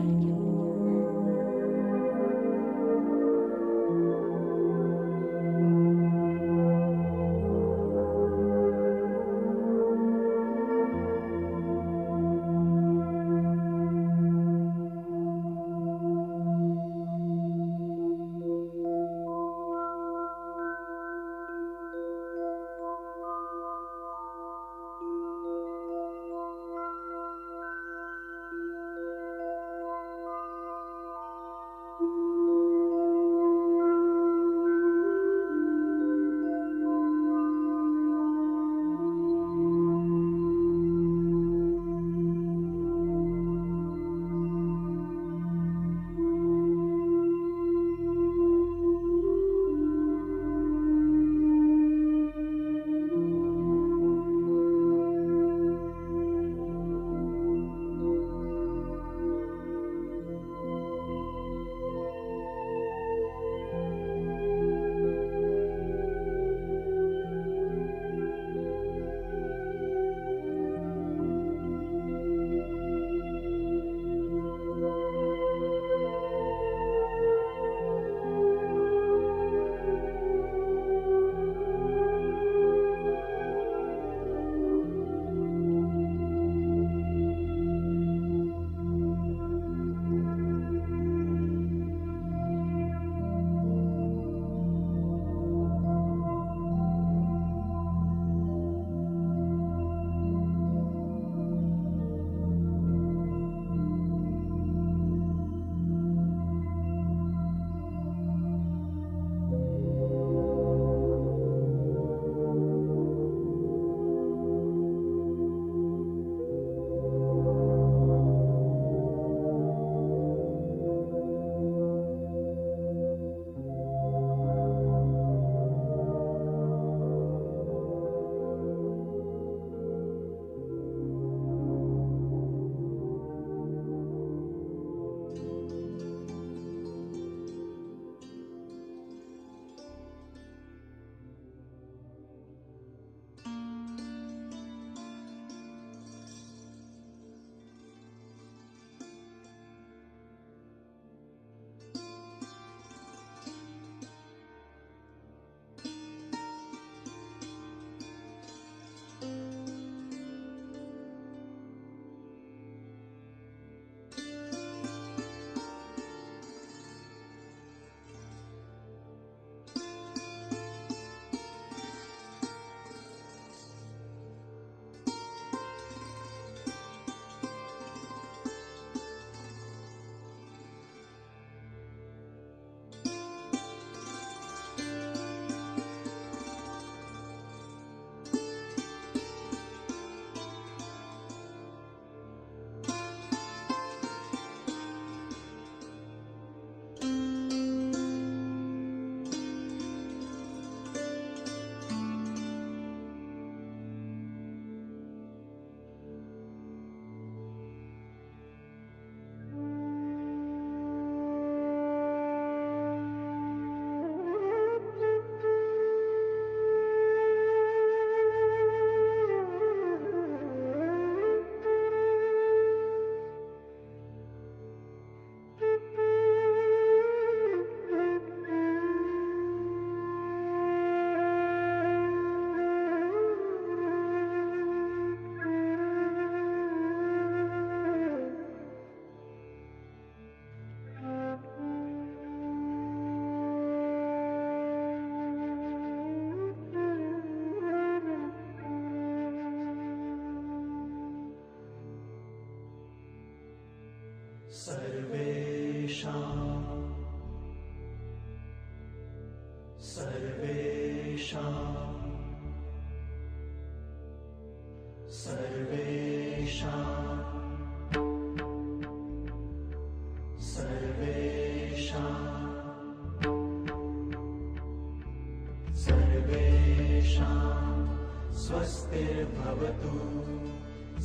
स्वस्तिर्भवतु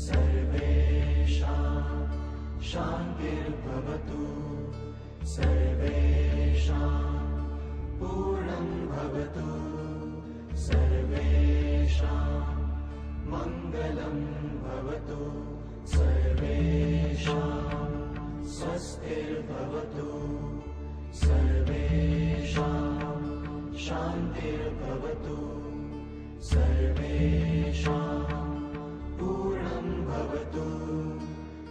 सर्वेषां शान्तिर्भवतु सर्वेषां पूर्णं भवतु सर्वेषां मङ्गलं भवतु सर्वेषां स्वस्तिर्भवतु सर्वेषां शान्तिर्भवतु सर्वेषां पूर्णं भवतु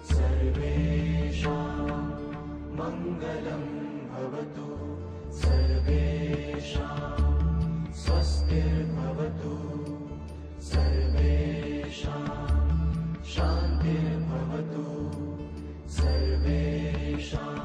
सर्वेषां मङ्गलं भवतु सर्वेषां स्वस्तिर्भवतु सर्वेषां शान्तिर्भवतु सर्वेषां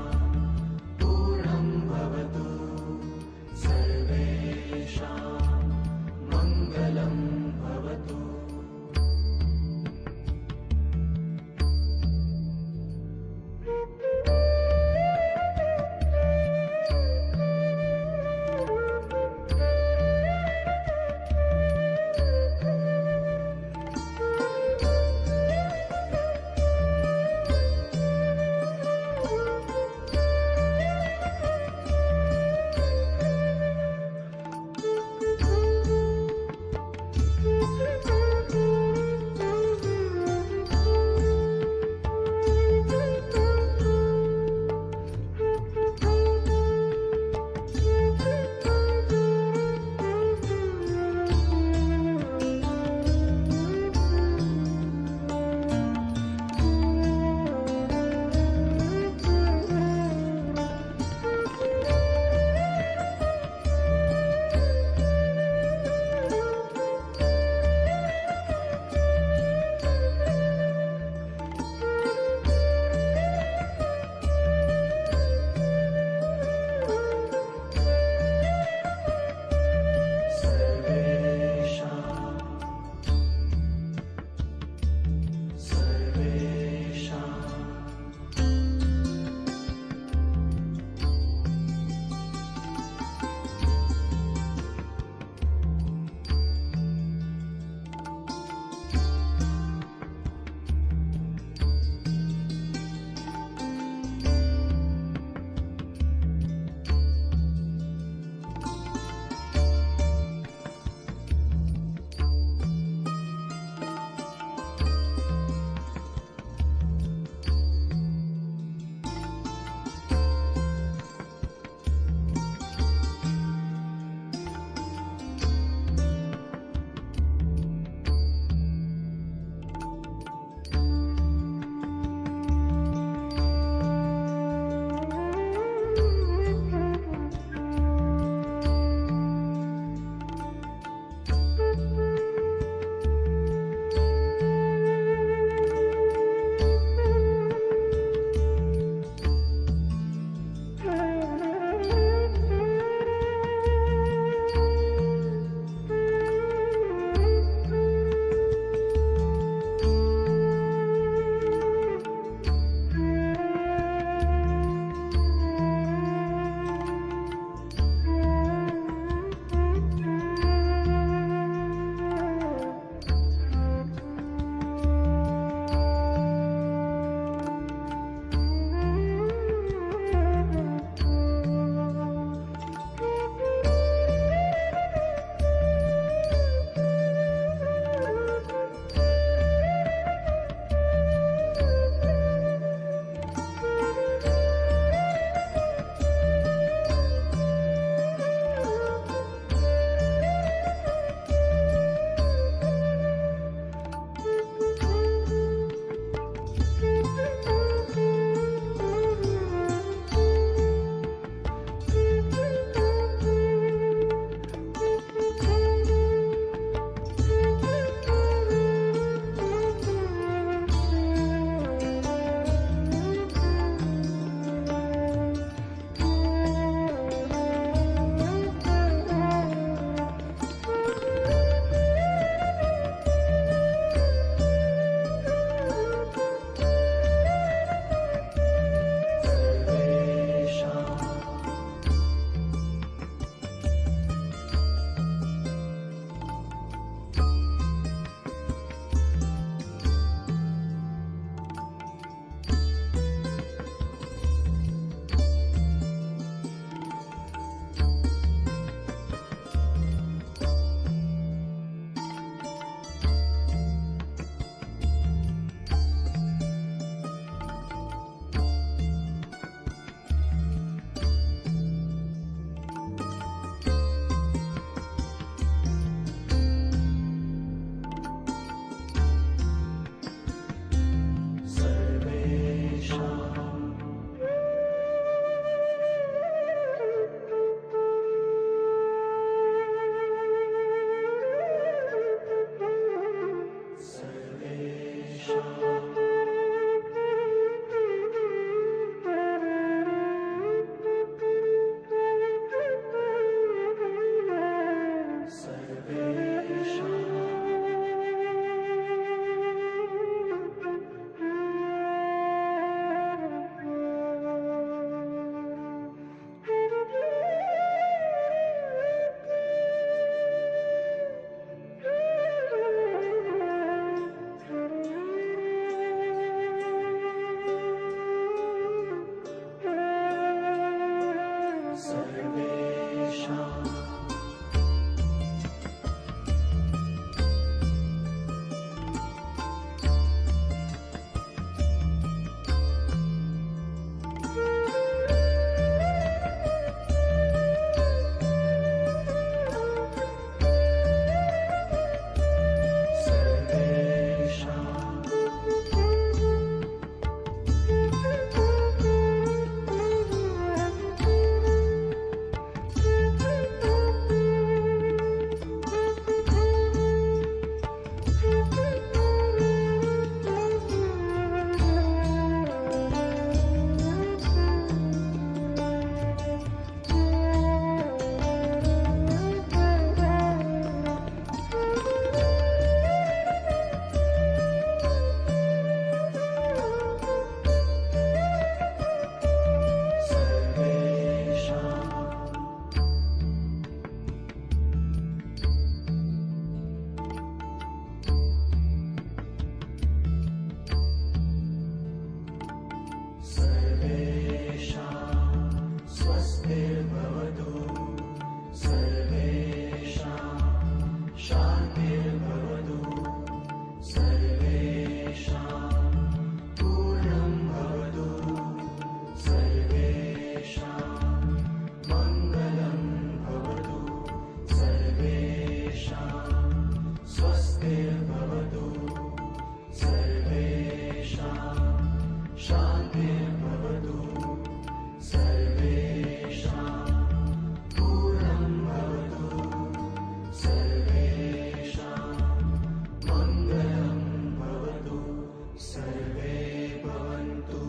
सर्वे भवन्तु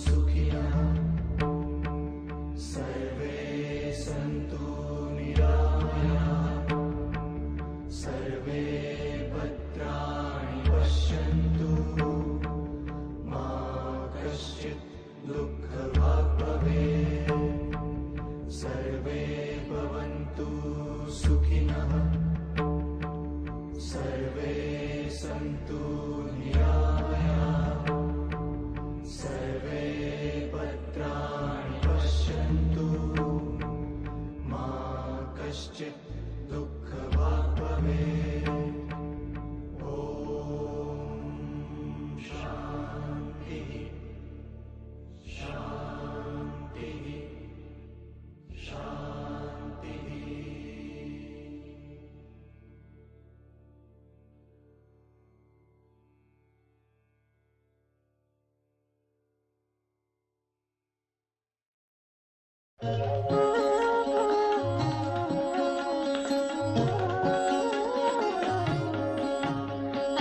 सुखिनः सर्वे सन्तु निरामयाः सर्वे भद्राणि पश्यन्तु मा कश्चित् दुःखभाग् भवेत् सर्वे भवन्तु सुखिनः सर्वे सन्तु निरामयाः सर्वे भद्राणि पश्यन्तु मा कश्चित् दुःखभाग् भवेत् ॐ शान्तिः शान्तिः शान्तिः।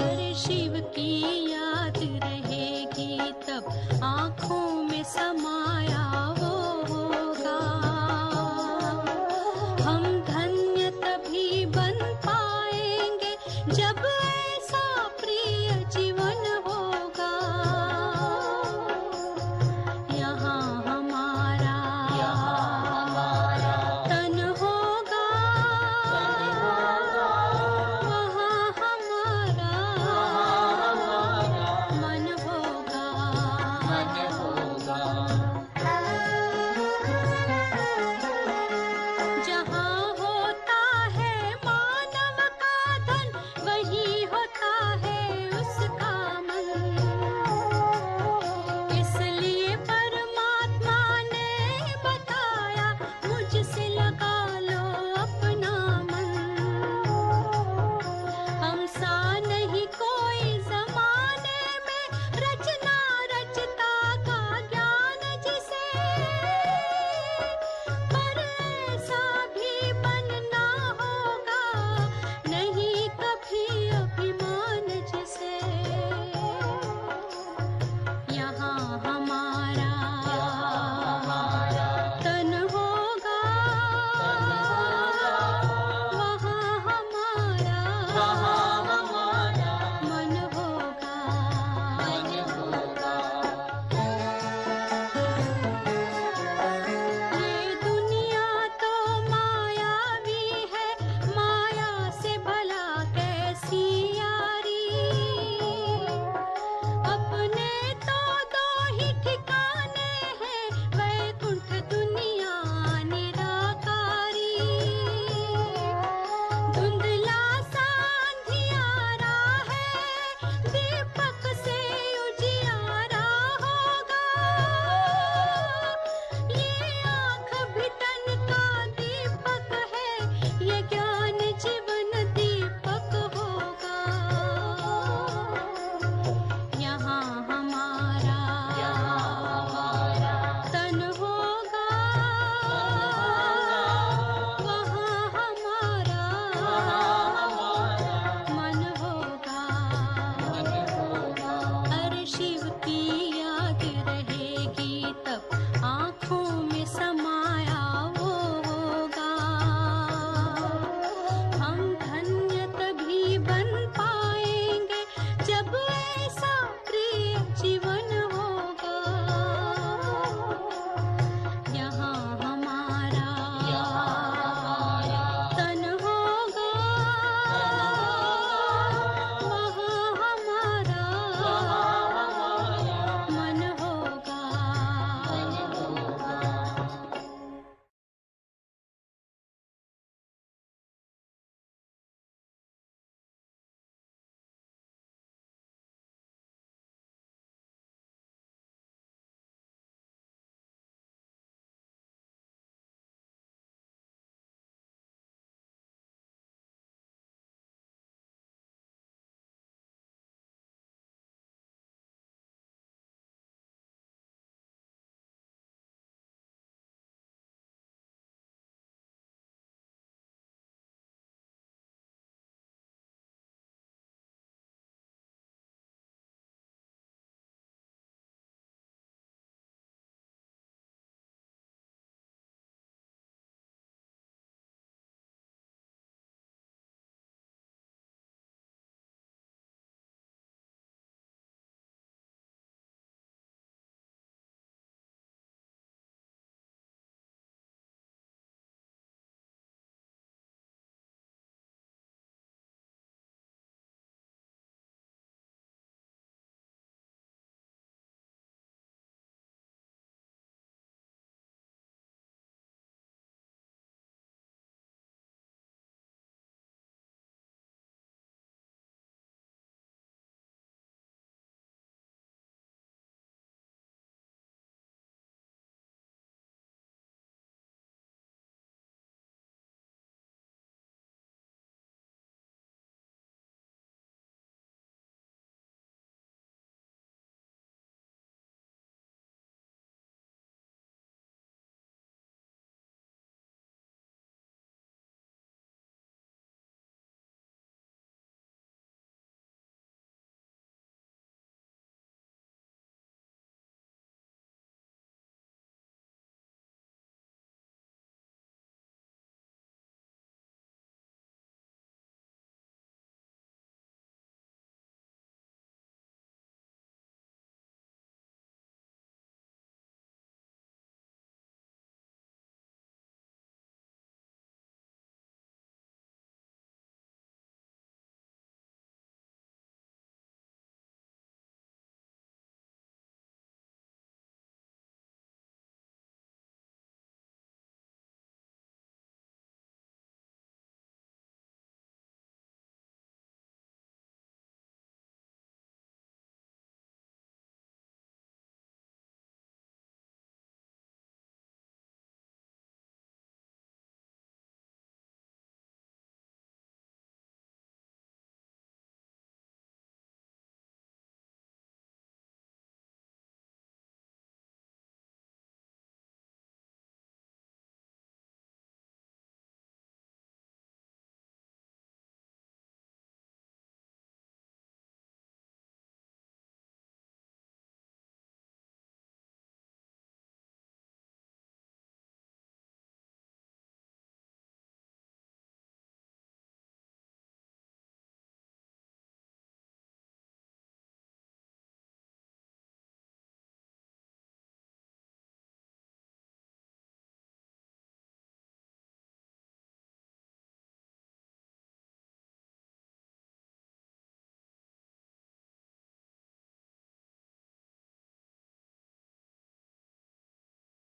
अरे शिव की याद रहेगी तब आँखों में समा